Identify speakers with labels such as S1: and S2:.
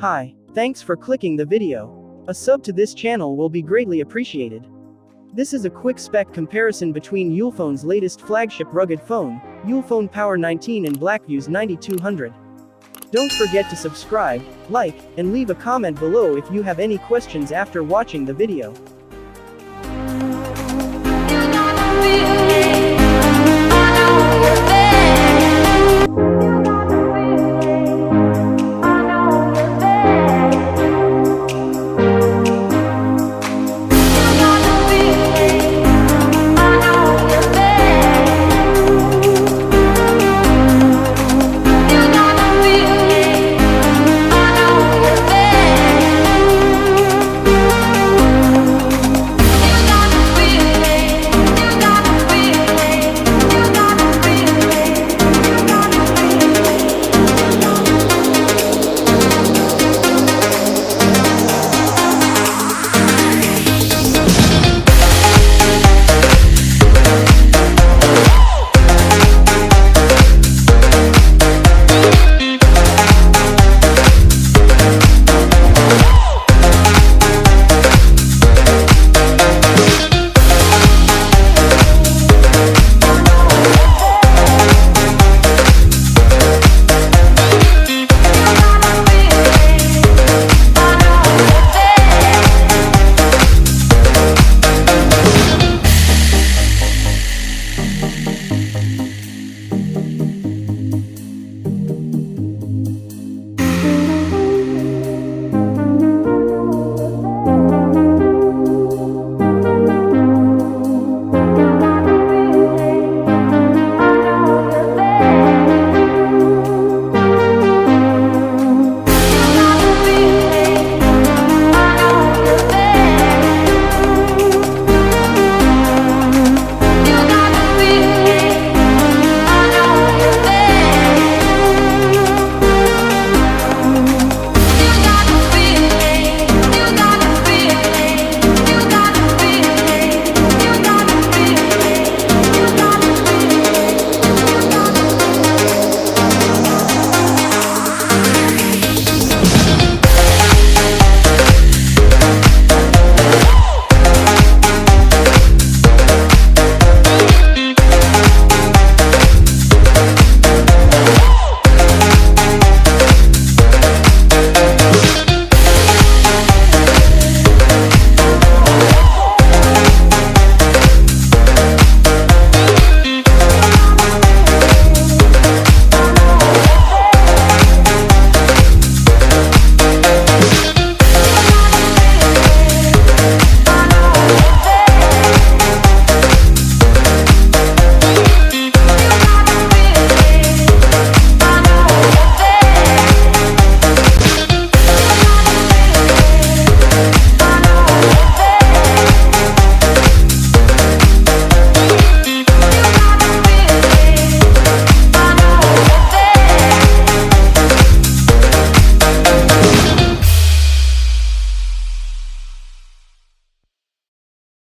S1: Hi, thanks for clicking the video. A sub to this channel will be greatly appreciated. This is a quick spec comparison between Ulefone's latest flagship rugged phone, Ulefone Power 19 and Blackview's 9200. Don't forget to subscribe, like, and leave a comment below if you have any questions after watching the video.